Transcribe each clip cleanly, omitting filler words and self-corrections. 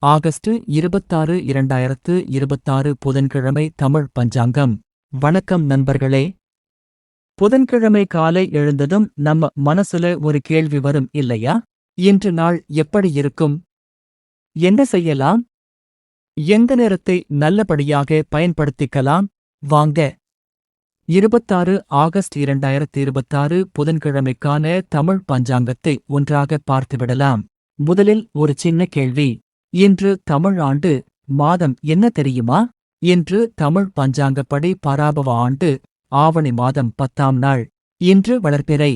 August 26, 2026 புதன்கிழமை தமிழ் பஞ்சாங்கம். வணக்கம் நண்பர்களே. புதன்கிழமை காலை எழுந்ததும் நம்ம மனசுல ஒரு கேள்வி வரும் இல்லையா? இன்று நாள் எப்படி இருக்கும்? என்ன செய்யலாம்? எந்த நேரத்தை நல்லபடியாக பயன்படுத்திக்கலாம்? வாங்க. 26 ஆகஸ்ட் 2026 புதன்கிழமைக்கான தமிழ் பஞ்சாங்கத்தை ஒன்றாக பார்த்துவிடலாம். முதலில் ஒரு சின்ன கேள்வி. இன்று தமிழ் ஆண்டு மாதம் என்ன தெரியுமா? இன்று தமிழ் பஞ்சாங்கப்படி பராபவ ஆண்டு ஆவணி மாதம் 10ஆம் நாள். இன்று வளர்பிறை.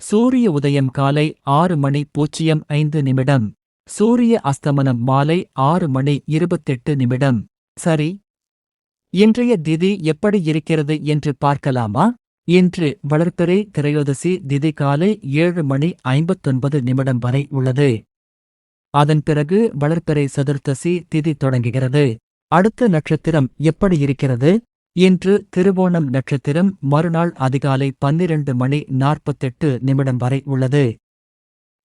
சூரிய உதயம் காலை 6:05. சூரிய அஸ்தமனம் மாலை 6:28. சரி, இன்றைய திதி எப்படி இருக்கிறது என்று பார்க்கலாமா? இன்று வளர்பிறை திரையோதசி திதி காலை 7:59 வரை உள்ளது. அதன் பிறகு வளர்பிறை சதுர்த்தசி திதி தொடங்குகிறது. அடுத்த நட்சத்திரம் எப்படி இருக்கிறது? இன்று திருவோணம் நட்சத்திரம் மறுநாள் அதிகாலை 12:48 வரை உள்ளது.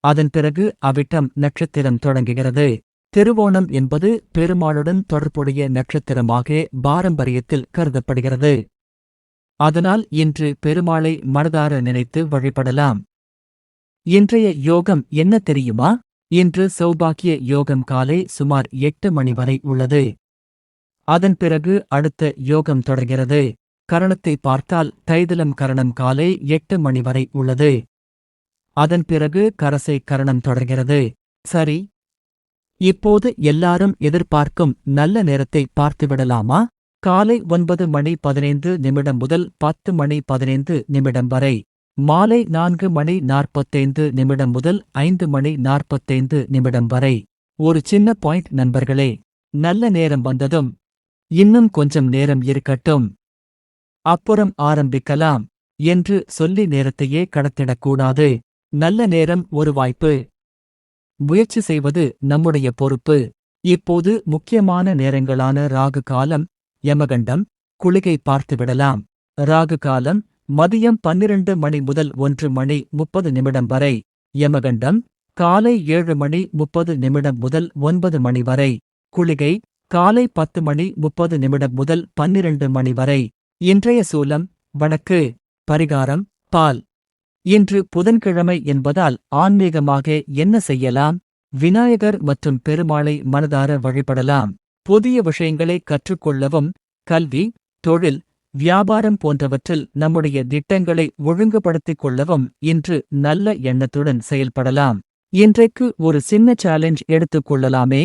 அதன் பிறகு அவிட்டம் நட்சத்திரம் தொடங்குகிறது. திருவோணம் என்பது பெருமாளுடன் தொடர்புடைய நட்சத்திரமாக பாரம்பரியத்தில் கருதப்படுகிறது. அதனால் இன்று பெருமாளை மனதார நினைத்து வழிபடலாம். இன்றைய யோகம் என்ன தெரியுமா? இன்று சௌபாக்கிய யோகம் காலை சுமார் 8 மணி வரை உள்ளது. அதன் பிறகு அடுத்த யோகம் தொடர்கிறது. கரணத்தை பார்த்தால் தைதிலம் கரணம் காலை 8 மணி வரை உள்ளது. அதன் பிறகு கரசை கரணம் தொடர்கிறது. சரி, இப்போது எல்லாரும் எதிர்பார்க்கும் நல்ல நேரத்தை பார்த்துவிடலாமா? காலை 9:15 முதல் 10:15 வரை. மாலை 4:45 முதல் 5:45 வரை. ஒரு சின்ன பாயிண்ட் நண்பர்களே. நல்ல நேரம் வந்ததும் இன்னும் கொஞ்சம் நேரம் இருக்கட்டும், அப்புறம் ஆரம்பிக்கலாம் என்று சொல்லி நேரத்தையே கடத்திடக்கூடாது. நல்ல நேரம் ஒரு வாய்ப்பு. முயற்சி செய்வது நம்முடைய பொறுப்பு. இப்போது முக்கியமான நேரங்களான ராகு காலம், யமகண்டம், குளிகை பார்த்துவிடலாம். ராகு காலம் மதியம் 12 மணி முதல் 1:30 வரை. யமகண்டம் காலை 7:30 முதல் 9 மணி வரை. குளிகை காலை 10:30 முதல் 12 மணி வரை. இன்றைய சூலம் வடக்கு. பரிகாரம் பால். இன்று புதன்கிழமை என்பதால் ஆன்மீகமாக என்ன செய்யலாம்? விநாயகர் மற்றும் பெருமாளை மனதார வழிபடலாம். புதிய விஷயங்களை கற்றுக்கொள்ளவும், கல்வி, தொழில், வியாபாரம் போன்றவற்றில் நம்முடைய திட்டங்களை ஒழுங்குபடுத்திக் கொள்ளவும் இன்று நல்ல எண்ணத்துடன் செயல்படலாம். இன்றைக்கு ஒரு சின்ன சேலஞ்ச் எடுத்துக்கொள்ளலாமே.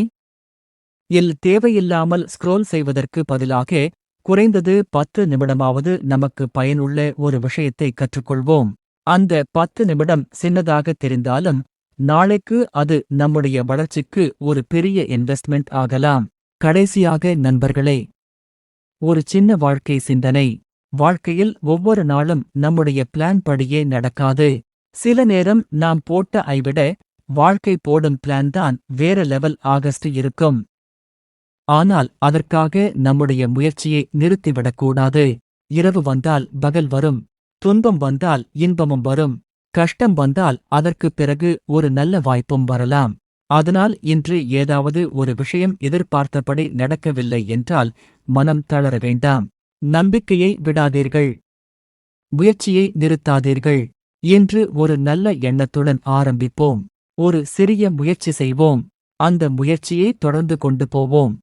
தேவையில்லாமல் ஸ்க்ரோல் செய்வதற்கு பதிலாக குறைந்தது 10 நிமிடமாவது நமக்கு பயனுள்ள ஒரு விஷயத்தை கற்றுக்கொள்வோம். அந்த 10 நிமிடம் சின்னதாக தெரிந்தாலும் நாளைக்கு அது நம்முடைய வளர்ச்சிக்கு ஒரு பெரிய இன்வெஸ்ட்மெண்ட் ஆகலாம். கடைசியாக நண்பர்களே, ஒரு சின்ன வாழ்க்கை சிந்தனை. வாழ்க்கையில் ஒவ்வொரு நாளும் நம்முடைய பிளான் படியே நடக்காது. சில நேரம் நாம் போட்ட ஐவிட வாழ்க்கை போடும் பிளான் தான் வேற லெவல் ஆகஸ்ட் இருக்கும். ஆனால் அதற்காக நம்முடைய முயற்சியை நிறுத்திவிடக்கூடாது. இரவு வந்தால் பகல் வரும். துன்பம் வந்தால் இன்பமும் வரும். கஷ்டம் வந்தால் அதற்குப் பிறகு ஒரு நல்ல வாய்ப்பும் வரலாம். அதனால் இன்று ஏதாவது ஒரு விஷயம் எதிர்பார்த்தபடி நடக்கவில்லை என்றால் மனம் தளர வேண்டாம். நம்பிக்கையை விடாதீர்கள். முயற்சியை நிறுத்தாதீர்கள். இன்று ஒரு நல்ல எண்ணத்துடன் ஆரம்பிப்போம். ஒரு சிறிய முயற்சி செய்வோம். அந்த முயற்சியை தொடர்ந்து கொண்டு போவோம்.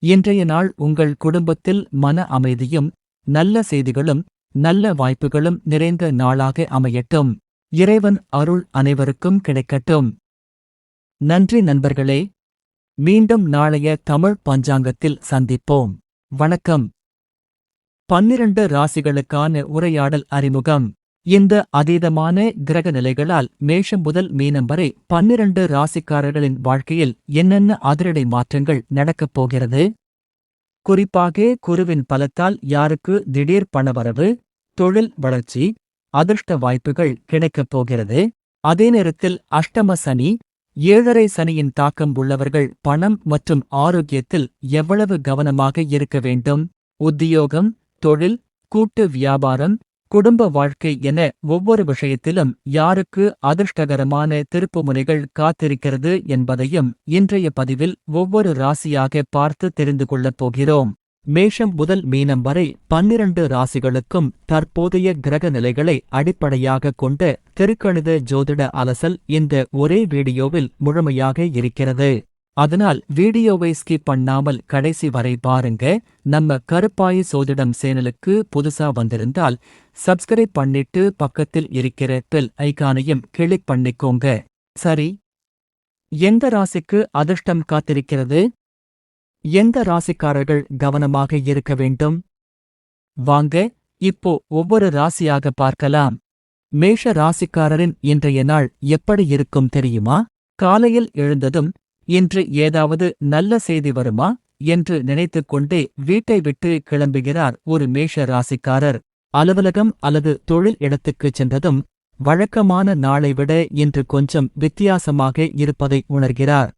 இன்றைய நாள் உங்கள் குடும்பத்தில் மன அமைதியும், நல்ல செய்திகளும், நல்ல வாய்ப்புகளும் நிறைந்த நாளாக அமையட்டும். இறைவன் அருள் அனைவருக்கும் கிடைக்கட்டும். நன்றி நண்பர்களே. மீண்டும் நாளைய தமிழ் பஞ்சாங்கத்தில் சந்திப்போம். வணக்கம். 12 ராசிகளுக்கான உரையாடல் அறிமுகம். இந்த அதீதமான கிரக நிலைகளால் மேஷம் முதல் மீனம் வரை 12 ராசிக்காரர்களின் வாழ்க்கையில் என்னென்ன அதிரடி மாற்றங்கள் நடக்கப் போகிறது? குறிப்பாக குருவின் பலத்தால் யாருக்கு திடீர் பணவரவு, தொழில் வளர்ச்சி, அதிர்ஷ்ட வாய்ப்புகள் கிடைக்கப் போகிறது? அதே நேரத்தில் அஷ்டம சனி, 7.5 சனியின் தாக்கம் உள்ளவர்கள் பணம் மற்றும் ஆரோக்கியத்தில் எவ்வளவு கவனமாக இருக்க வேண்டும்? உத்தியோகம், தொழில், கூட்டு வியாபாரம், குடும்ப வாழ்க்கை என ஒவ்வொரு விஷயத்திலும் யாருக்கு அதிர்ஷ்டகரமான திருப்புமுனைகள் காத்திருக்கிறது என்பதையும் இன்றைய பதிவில் ஒவ்வொரு ராசியாக பார்த்து தெரிந்து கொள்ளப் போகிறோம். மேஷம் முதல் மீனம் வரை 12 ராசிகளுக்கும் தற்போதைய கிரக நிலைகளை அடிப்படையாக கொண்ட திருக்கணித ஜோதிட அலசல் இந்த ஒரே வீடியோவில் முழுமையாக இருக்கிறது. அதனால் வீடியோவை ஸ்கிப் பண்ணாமல் கடைசி வரை பாருங்க. நம்ம கருப்பாயி சோதிடம் சேனலுக்கு புதுசா வந்திருந்தால் சப்ஸ்கிரைப் பண்ணிட்டு பக்கத்தில் இருக்கிற பெல் ஐகானையும் கிளிக் பண்ணிக்கோங்க. சரி, எந்த ராசிக்கு அதிர்ஷ்டம் காத்திருக்கிறது? எந்த ராசிக்காரர்கள் கவனமாக இருக்க வேண்டும்? வாங்க இப்போ ஒவ்வொரு ராசியாக பார்க்கலாம். மேஷ ராசிக்காரரின் இன்றைய நாள் எப்படி இருக்கும் தெரியுமா? காலையில் எழுந்ததும் இன்று ஏதாவது நல்ல செய்தி வருமா என்று நினைத்துக் கொண்டே வீட்டை விட்டு கிளம்புகிறார் ஒரு மேஷ ராசிக்காரர். அலுவலகம் அல்லது தொழில் இடத்துக்குச் சென்றதும் வழக்கமான நாளை விட இன்று கொஞ்சம் வித்தியாசமாக இருப்பதை உணர்கிறார்.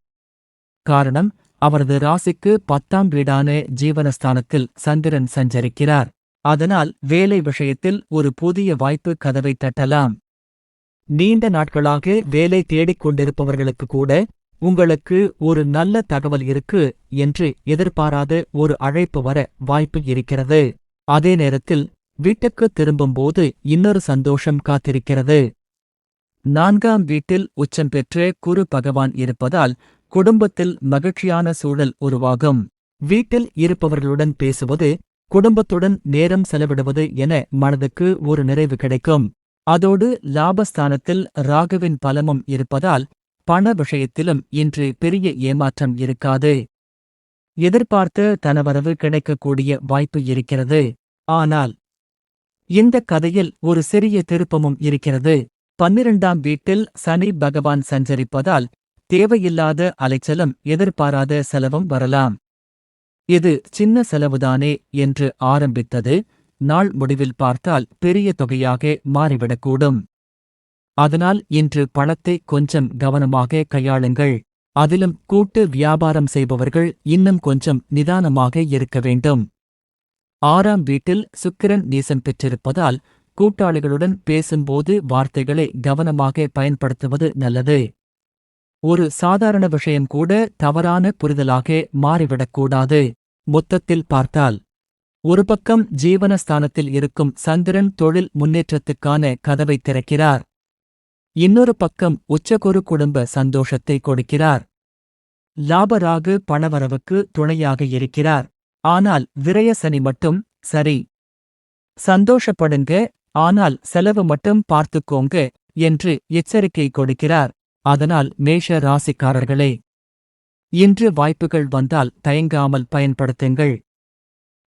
காரணம், அவரது ராசிக்கு 10ஆம் வீடான ஜீவனஸ்தானத்தில் சந்திரன் சஞ்சரிக்கிறார். அதனால் வேலை விஷயத்தில் ஒரு புதிய வாய்ப்பு கதவை தட்டலாம். நீண்ட நாட்களாக வேலை தேடிக் கொண்டிருப்பவர்களுக்கு கூட உங்களுக்கு ஒரு நல்ல தகவல் இருக்கு என்று எதிர்பாராத ஒரு அழைப்பு வர வாய்ப்பு இருக்கிறது. அதே நேரத்தில் வீட்டுக்கு திரும்பும்போது இன்னொரு சந்தோஷம் காத்திருக்கிறது. 4ஆம் வீட்டில் உச்சம் பெற்ற குரு பகவான் இருப்பதால் குடும்பத்தில் மகிழ்ச்சியான சூழல் உருவாகும். வீட்டில் இருப்பவர்களுடன் பேசுவது, குடும்பத்துடன் நேரம் செலவிடுவது என மனதுக்கு ஒரு நிறைவு கிடைக்கும். அதோடு லாபஸ்தானத்தில் ராகுவின் பலமும் இருப்பதால் பண விஷயத்திலும் இன்று பெரிய ஏமாற்றம் இருக்காது. எதிர்பார்த்த தனவரவு கிடைக்கக்கூடிய வாய்ப்பு இருக்கிறது. ஆனால் இந்த கதையில் ஒரு சிறிய திருப்பமும் இருக்கிறது. 12ஆம் வீட்டில் சனி பகவான் சஞ்சரிப்பதால் தேவையில்லாத அலைச்சலும் எதிர்பாராத செலவும் வரலாம். இது சின்ன செலவுதானே என்று ஆரம்பித்தது நாள் முடிவில் பார்த்தால் பெரிய தொகையாக மாறிவிடக்கூடும். அதனால் இன்று பணத்தை கொஞ்சம் கவனமாக கையாளுங்கள். அதிலும் கூட்டு வியாபாரம் செய்பவர்கள் இன்னும் கொஞ்சம் நிதானமாக இருக்க வேண்டும். 6ஆம் வீட்டில் சுக்கிரன் நீசம் பெற்றிருப்பதால் கூட்டாளிகளுடன் பேசும்போது வார்த்தைகளை கவனமாக பயன்படுத்துவது நல்லது. ஒரு சாதாரண விஷயம் கூட தவறான புரிதலாக மாறிவிடக்கூடாது. மொத்தத்தில் பார்த்தால் ஒரு பக்கம் ஜீவனஸ்தானத்தில் இருக்கும் சந்திரன் தொழில் முன்னேற்றத்துக்கான கதவை திறக்கிறார். இன்னொரு பக்கம் உச்சகுரு குடும்ப சந்தோஷத்தை கொடுக்கிறார். லாபராகு பணவரவுக்கு துணையாக இருக்கிறார். ஆனால் விரய சனி மட்டும் சரி. சந்தோஷப்படுங்க, ஆனால் செலவு மட்டும் பார்த்துக்கோங்க என்று எச்சரிக்கை கொடுக்கிறார். அதனால் மேஷ ராசிக்காரர்களே, இன்று வாய்ப்புகள் வந்தால் தயங்காமல் பயன்படுத்துங்கள்.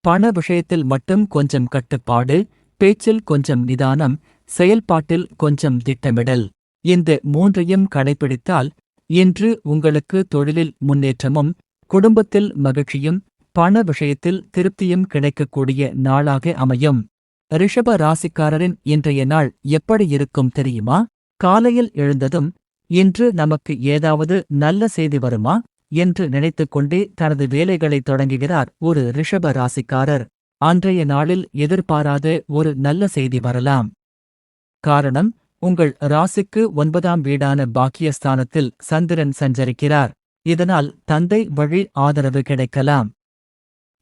பண விஷயத்தில் மட்டும் கொஞ்சம் கட்டுப்பாடு, பேச்சில் கொஞ்சம் நிதானம், செயல்பாட்டில் கொஞ்சம் திட்டமிடல். இந்த 3ஐயும் கடைபிடித்தால் இன்று உங்களுக்கு தொழிலில் முன்னேற்றமும் குடும்பத்தில் மகிழ்ச்சியும் பண விஷயத்தில் திருப்தியும் கிடைக்கக்கூடிய நாளாக அமையும். ரிஷப ராசிக்காரரின் இன்றைய நாள் எப்படி இருக்கும் தெரியுமா? காலையில் எழுந்ததும் இன்று நமக்கு ஏதாவது நல்ல செய்தி வருமா என்று நினைத்துக்கொண்டே தனது வேலைகளை தொடங்குகிறார் ஒரு ரிஷப ராசிக்காரர். அன்றைய நாளில் எதிர்பாராத ஒரு நல்ல செய்தி வரலாம். காரணம், உங்கள் ராசிக்கு 9ஆம் வீடான பாக்கியஸ்தானத்தில் சந்திரன் சஞ்சரிக்கிறார். இதனால் தந்தை வழி ஆதரவு கிடைக்கலாம்.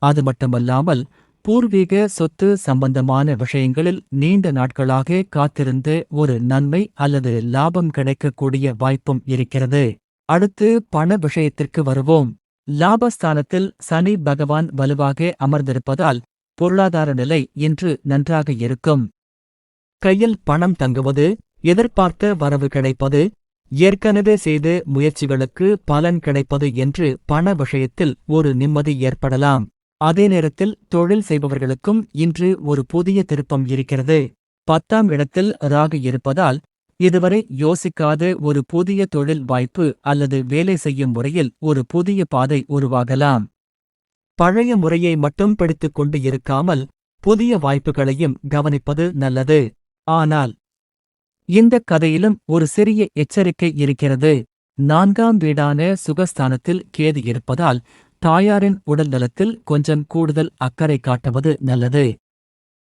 அது மட்டுமல்லாமல் பூர்வீக சொத்து சம்பந்தமான விஷயங்களில் நீண்ட நாட்களாக காத்திருந்த ஒரு நன்மை அல்லது லாபம் கிடைக்கக்கூடிய வாய்ப்பும் இருக்கிறது. அடுத்து பண விஷயத்திற்கு வருவோம். லாபஸ்தானத்தில் சனி பகவான் வலுவாக அமர்ந்திருப்பதால் பொருளாதார நிலை இன்று நன்றாக இருக்கும். கையில் பணம் தங்குவது, எதிர்பார்த்த வரவு கிடைப்பது, ஏற்கனவே செய்த முயற்சிகளுக்கு பலன் கிடைப்பது என்று பண விஷயத்தில் ஒரு நிம்மதி ஏற்படலாம். அதே நேரத்தில் தொழில் செய்பவர்களுக்கும் இன்று ஒரு புதிய திருப்பம் இருக்கிறது. 10ஆம் இடத்தில் ராகு இருப்பதால் இதுவரை யோசிக்காத ஒரு புதிய தொழில் வாய்ப்பு அல்லது வேலை செய்யும் முறையில் ஒரு புதிய பாதை உருவாகலாம். பழைய முறையை மட்டும் பிடித்துக் கொண்டு இருக்காமல் புதிய வாய்ப்புகளையும் கவனிப்பது நல்லது. ஆனால் இந்தக் கதையிலும் ஒரு சிறிய எச்சரிக்கை இருக்கிறது. 4ஆம் வீடான சுகஸ்தானத்தில் கேது இருப்பதால் தாயாரின் உடல் நலத்தில் கொஞ்சம் கூடுதல் அக்கறை காட்டுவது நல்லது.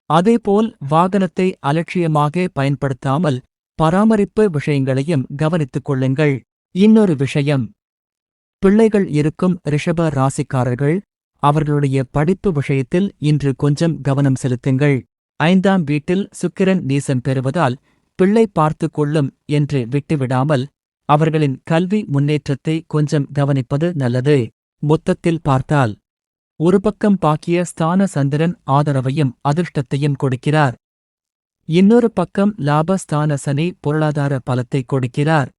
அதேபோல் வாகனத்தை அலட்சியமாக பயன்படுத்தாமல் பராமரிப்பு விஷயங்களையும் கவனித்துக் கொள்ளுங்கள். இன்னொரு விஷயம், பிள்ளைகள் இருக்கும் ரிஷப ராசிக்காரர்கள் அவர்களுடைய படிப்பு விஷயத்தில் இன்று கொஞ்சம் கவனம் செலுத்துங்கள். 5ஆம் வீட்டில் சுக்கிரன் நீசம் பெறுவதால் பிள்ளை பார்த்து கொள்ளும் என்று விட்டுவிடாமல் அவர்களின் கல்வி முன்னேற்றத்தை கொஞ்சம் கவனிப்பது நல்லது. மொத்தத்தில் பார்த்தால் ஒரு பக்கம் பாக்கிய ஸ்தான சந்திரன் ஆதரவையும் அதிர்ஷ்டத்தையும் கொடுக்கிறார். இன்னொரு பக்கம் லாபஸ்தான சனி பொருளாதார பலத்தை கொடுக்கிறார்.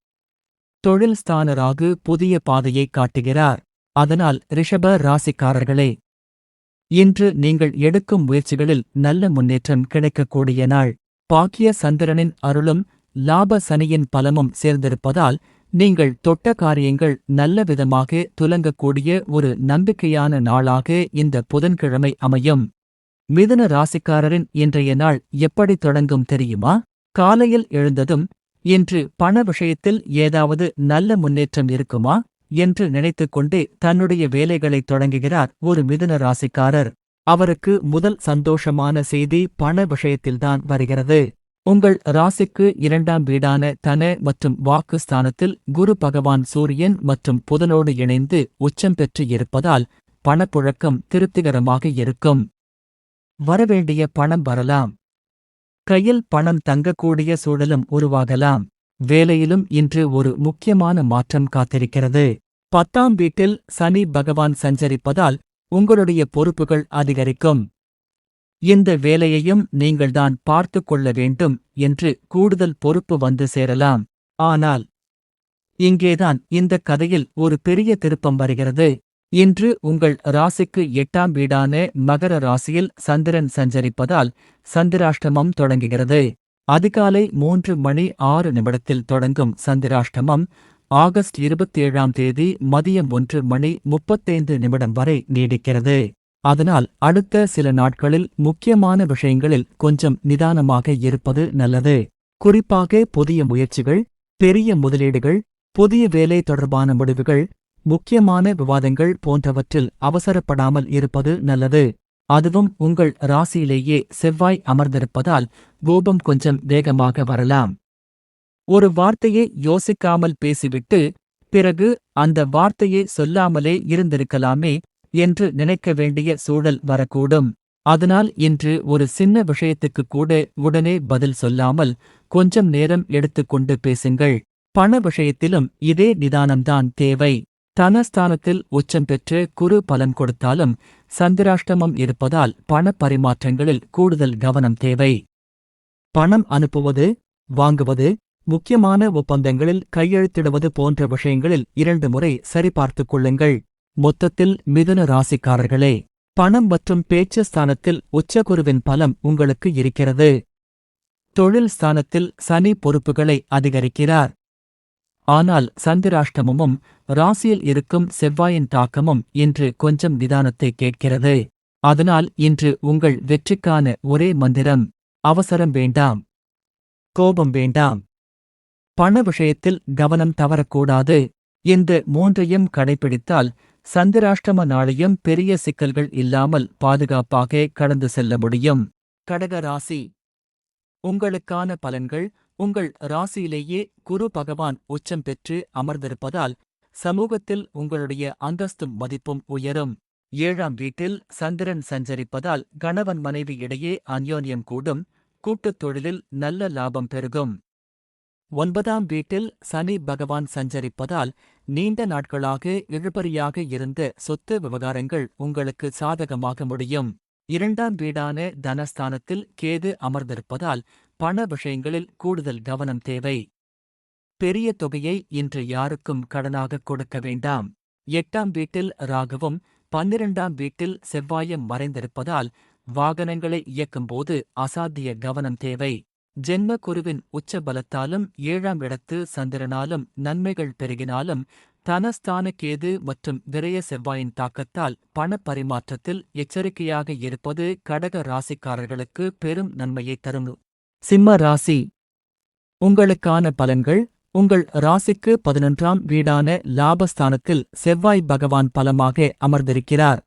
தொழில் ஸ்தான ராகு புதிய பாதையை காட்டுகிறார். அதனால் ரிஷப ராசிக்காரர்களே, இன்று நீங்கள் எடுக்கும் முயற்சிகளில் நல்ல முன்னேற்றம் கிடைக்கக்கூடிய நாள். பாக்கிய சந்திரனின் அருளும் லாப சனியின் பலமும் சேர்ந்திருப்பதால் நீங்கள் தொட்ட காரியங்கள் நல்ல விதமாக துலங்கக்கூடிய ஒரு நம்பிக்கையான நாளாக இந்த புதன்கிழமை அமையும். மிதுன ராசிக்காரரின் இன்றைய நாள் எப்படி தொடங்கும் தெரியுமா? காலையில் எழுந்ததும் இன்று பண விஷயத்தில் ஏதாவது நல்ல முன்னேற்றம் இருக்குமா என்று நினைத்துக்கொண்டே தன்னுடைய வேலைகளை தொடங்குகிறார் ஒரு மிதுன ராசிக்காரர். அவருக்கு முதல் சந்தோஷமான செய்தி பண விஷயத்தில்தான் வருகிறது. உங்கள் ராசிக்கு 2ஆம் வீடான தன மற்றும் வாக்கு ஸ்தானத்தில் குரு பகவான் சூரியன் மற்றும் புதனோடு இணைந்து உச்சம் பெற்று இருப்பதால் பணப்புழக்கம் திருப்திகரமாக இருக்கும். வரவேண்டிய பணம் வரலாம். கையில் பணம் தங்கக்கூடிய சூழலும் உருவாகலாம். வேலையிலும் இன்று ஒரு முக்கியமான மாற்றம் காத்திருக்கிறது. 10ஆம் வீட்டில் சனி பகவான் சஞ்சரிப்பதால் உங்களுடைய பொறுப்புகள் அதிகரிக்கும். இந்த வேலையையும் நீங்கள்தான் பார்த்து கொள்ள வேண்டும் என்று கூடுதல் பொறுப்பு வந்து சேரலாம். ஆனால் இங்கேதான் இந்த கதையில் ஒரு பெரிய திருப்பம் வருகிறது. இன்று உங்கள் ராசிக்கு 8ஆம் வீடான மகர ராசியில் சந்திரன் சஞ்சரிப்பதால் சந்திராஷ்டமம் தொடங்குகிறது. அதிகாலை 3:06 தொடங்கும் சந்திராஷ்டமம் ஆகஸ்ட் 27ஆம் தேதி மதியம் 1:35 வரை நீடிக்கிறது. அதனால் அடுத்த சில நாட்களில் முக்கியமான விஷயங்களில் கொஞ்சம் நிதானமாக இருப்பது நல்லது. குறிப்பாக புதிய முயற்சிகள், பெரிய முதலீடுகள், புதிய வேலை தொடர்பான முடிவுகள், முக்கியமான விவாதங்கள் போன்றவற்றில் அவசரப்படாமல் இருப்பது நல்லது. அதுவும் உங்கள் ராசியிலேயே செவ்வாய் அமர்ந்திருப்பதால் கோபம் கொஞ்சம் வேகமாக வரலாம். ஒரு வார்த்தையை யோசிக்காமல் பேசிவிட்டு பிறகு அந்த வார்த்தையை சொல்லாமலே இருந்திருக்கலாமே என்று நினைக்க வேண்டிய சூழல் வரக்கூடும். அதனால் இன்று ஒரு சின்ன விஷயத்துக்கு கூட உடனே பதில் சொல்லாமல் கொஞ்சம் நேரம் எடுத்துக்கொண்டு பேசுங்கள். பண விஷயத்திலும் இதே நிதானம்தான் தேவை. தனஸ்தானத்தில் உச்சம் பெற்று குரு பலன் கொடுத்தாலும் சந்திராஷ்டமம் இருப்பதால் பண பரிமாற்றங்களில் கூடுதல் கவனம் தேவை. பணம் அனுப்புவது, வாங்குவது, முக்கியமான ஒப்பந்தங்களில் கையெழுத்திடுவது போன்ற விஷயங்களில் 2 முறை சரிபார்த்துக் கொள்ளுங்கள். மொத்தத்தில் மிதுன ராசிக்காரர்களே, பணம் மற்றும் பேச்சு ஸ்தானத்தில் உச்சகுருவின் பலம் உங்களுக்கு இருக்கிறது. தொழில் ஸ்தானத்தில் சனி பொறுப்புகளை அதிகரிக்கிறார். ஆனால் சந்திராஷ்டமமும் ராசியில் இருக்கும் செவ்வாயின் தாக்கமும் இன்று கொஞ்சம் நிதானத்தை கேட்கிறது. அதனால் இன்று உங்கள் வெற்றிக்கான ஒரே மந்திரம், அவசரம் வேண்டாம், கோபம் வேண்டாம், பண விஷயத்தில் கவனம் தவறக்கூடாது. இந்த 3ஐயும் கடைபிடித்தால் சந்திராஷ்டம நாளையும் பெரிய சிக்கல்கள் இல்லாமல் பாதுகாப்பாக கடந்து செல்ல முடியும். கடக ராசி, உங்களுக்கான பலன்கள். உங்கள் ராசியிலேயே குரு பகவான் உச்சம் பெற்று அமர்ந்திருப்பதால் சமூகத்தில் உங்களுடைய அந்தஸ்தும் மதிப்பும் உயரும். 7ஆம் வீட்டில் சந்திரன் சஞ்சரிப்பதால் கணவன் மனைவி இடையே அந்யோன்யம் கூடும். கூட்டுத் தொழிலில் நல்ல லாபம் பெருகும். 9ஆம் வீட்டில் சனி பகவான் சஞ்சரிப்பதால் நீண்ட நாட்களாக இழுபறியாக இருந்த சொத்து விவகாரங்கள் உங்களுக்கு சாதகமாக முடியும். 2ஆம் வீடான தனஸ்தானத்தில் கேது அமர்ந்திருப்பதால் பண விஷயங்களில் கூடுதல் கவனம் தேவை. பெரிய தொகையை இன்று யாருக்கும் கடனாக கொடுக்க வேண்டாம். 8ஆம் வீட்டில் ராகுவும் 12ஆம் வீட்டில் செவ்வாயும் மறைந்திருப்பதால் வாகனங்களை இயக்கும்போது அசாத்திய கவனம் தேவை. ஜென்ம குருவின் உச்ச பலத்தாலும் 7ஆம் இடத்து சந்திரனாலும் நன்மைகள் பெருகினாலும் தனஸ்தான கேது மற்றும் விரய செவ்வாயின் தாக்கத்தால் பண பரிமாற்றத்தில் எச்சரிக்கையாக இருப்பது கடக ராசிக்காரர்களுக்கு பெரும் நன்மையை தரும். சிம்ம ராசி, உங்களுக்கான பலன்கள். உங்கள் ராசிக்கு 11ஆம் வீடான லாபஸ்தானத்தில் செவ்வாய் பகவான் பலமாக அமர்ந்திருக்கிறார்.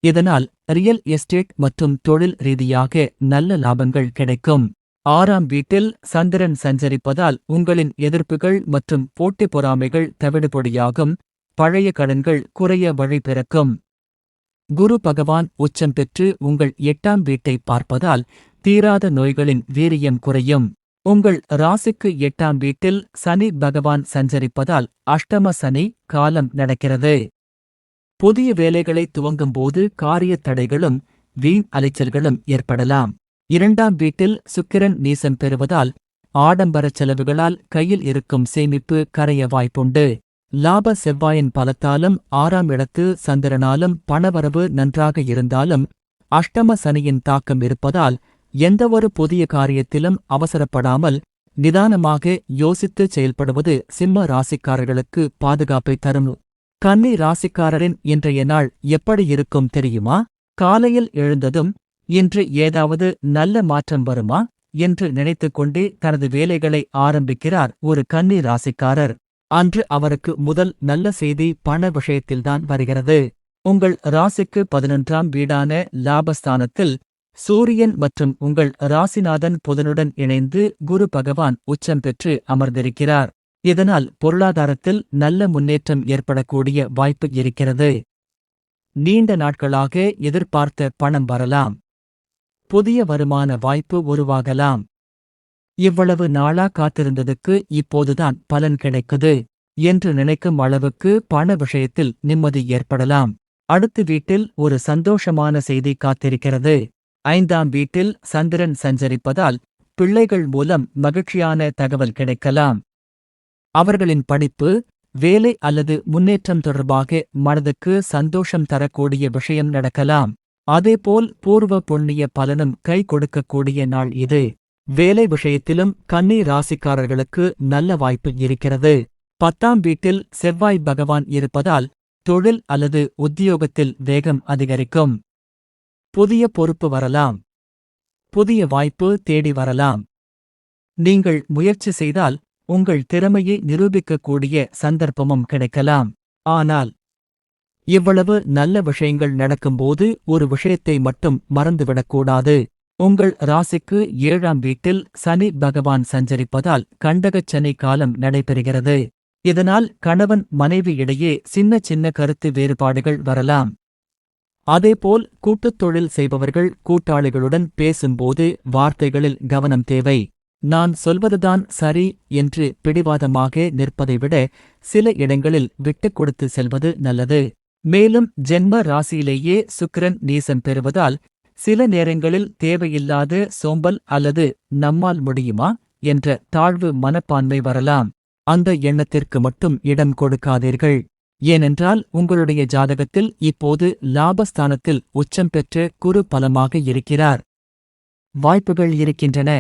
இதனால் ரியல் எஸ்டேட் மற்றும் தொழில் ரீதியாக நல்ல லாபங்கள் கிடைக்கும். 6ஆம் வீட்டில் சந்திரன் சஞ்சரிப்பதால் உங்களின் எதிர்ப்புகள் மற்றும் போட்டி பொறாமைகள் தவிடுபொடியாகும். பழைய கடன்கள் குறைய வழி பிறக்கும். குரு பகவான் உச்சம் பெற்று உங்கள் 8ஆம் வீட்டை பார்ப்பதால் தீராத நோய்களின் வீரியம் குறையும். உங்கள் ராசிக்கு 8ஆம் வீட்டில் சனி பகவான் சஞ்சரிப்பதால் அஷ்டம சனி காலம் நடக்கிறது. புதிய வேலைகளை துவங்கும்போது காரிய தடைகளும் வீண் அலைச்சல்களும் ஏற்படலாம். 2ஆம் வீட்டில் சுக்கிரன் நீசம் பெறுவதால் ஆடம்பரச் செலவுகளால் கையில் இருக்கும் சேமிப்பு கரைய வாய்ப்புண்டு. லாப செவ்வாயின் பலத்தாலும் 6ஆம் இடத்து சந்திரனாலும் பணவரவு நன்றாக இருந்தாலும் அஷ்டம சனியின் தாக்கம் இருப்பதால் எந்தவொரு புதிய காரியத்திலும் அவசரப்படாமல் நிதானமாக யோசித்து செயல்படுவது சிம்ம ராசிக்காரர்களுக்கு பாதுகாப்பை தரும். கன்னி ராசிக்காரரின் இன்றைய நாள் எப்படி இருக்கும் தெரியுமா? காலையில் எழுந்ததும் இன்று ஏதாவது நல்ல மாற்றம் வருமா என்று நினைத்துக்கொண்டே தனது வேலைகளை ஆரம்பிக்கிறார் ஒரு கன்னி ராசிக்காரர். அன்று அவருக்கு முதல் நல்ல செய்தி பண விஷயத்தில்தான் வருகிறது. உங்கள் ராசிக்கு 11ஆம் வீடான லாபஸ்தானத்தில் சூரியன் மற்றும் உங்கள் ராசிநாதன் புதனுடன் இணைந்து குரு பகவான் உச்சம் பெற்று அமர்ந்திருக்கிறார். இதனால் பொருளாதாரத்தில் நல்ல முன்னேற்றம் ஏற்படக்கூடிய வாய்ப்பு இருக்கிறது. நீண்ட நாட்களாக எதிர்பார்த்த பணம் வரலாம். புதிய வருமான வாய்ப்பு உருவாகலாம். இவ்வளவு நாளா காத்திருந்ததுக்கு இப்போதுதான் பலன் கிடைக்குது என்று நினைக்கும் அளவுக்கு பண விஷயத்தில் நிம்மதி ஏற்படலாம். அடுத்த வீட்டில் ஒரு சந்தோஷமான செய்தி காத்திருக்கிறது. 5ஆம் வீட்டில் சந்திரன் சஞ்சரிப்பதால் பிள்ளைகள் மூலம் மகிழ்ச்சியான தகவல் கிடைக்கலாம். அவர்களின் படிப்பு, வேலை அல்லது முன்னேற்றம் தொடர்பாக மனதுக்கு சந்தோஷம் தரக்கூடிய விஷயம் நடக்கலாம். அதேபோல் பூர்வ புண்ணிய பலனும் கை கொடுக்கக்கூடிய நாள் இது. வேலை விஷயத்திலும் கன்னி ராசிக்காரர்களுக்கு நல்ல வாய்ப்பு இருக்கிறது. 10ஆம் வீட்டில் செவ்வாய் பகவான் இருப்பதால் தொழில் அல்லது உத்தியோகத்தில் வேகம் அதிகரிக்கும். புதிய பொறுப்பு வரலாம். புதிய வாய்ப்பு தேடி வரலாம். நீங்கள் முயற்சி செய்தால் உங்கள் திறமையை நிரூபிக்கக்கூடிய சந்தர்ப்பமும் கிடைக்கலாம். ஆனால் இவ்வளவு நல்ல விஷயங்கள் நடக்கும்போது ஒரு விஷயத்தை மட்டும் மறந்துவிடக்கூடாது. உங்கள் ராசிக்கு 7ஆம் வீட்டில் சனி பகவான் சஞ்சரிப்பதால் கண்டகச் சனி காலம் நடைபெறுகிறது. இதனால் கணவன் மனைவி இடையே சின்ன சின்ன கருத்து வேறுபாடுகள் வரலாம். அதேபோல் கூட்டுத் தொழில் செய்பவர்கள் கூட்டாளிகளுடன் பேசும்போது வார்த்தைகளில் கவனம் தேவை. நான் சொல்வதுதான் சரி என்று பிடிவாதமாக நிற்பதை விட சில இடங்களில் விட்டுக் கொடுத்து செல்வது நல்லது. மேலும் ஜென்ம ராசியிலேயே சுக்கிரன் நீசம் பெறுவதால் சில நேரங்களில் தேவையில்லாத சோம்பல் அல்லது நம்மால் முடியுமா என்ற தாழ்வு மனப்பான்மை வரலாம். அந்த எண்ணத்திற்கு மட்டும் இடம் கொடுக்காதீர்கள். ஏனென்றால் உங்களுடைய ஜாதகத்தில் இப்போது லாபஸ்தானத்தில் உச்சம் பெற்ற குரு பலமாக இருக்கிறார். வாய்ப்புகள் இருக்கின்றன.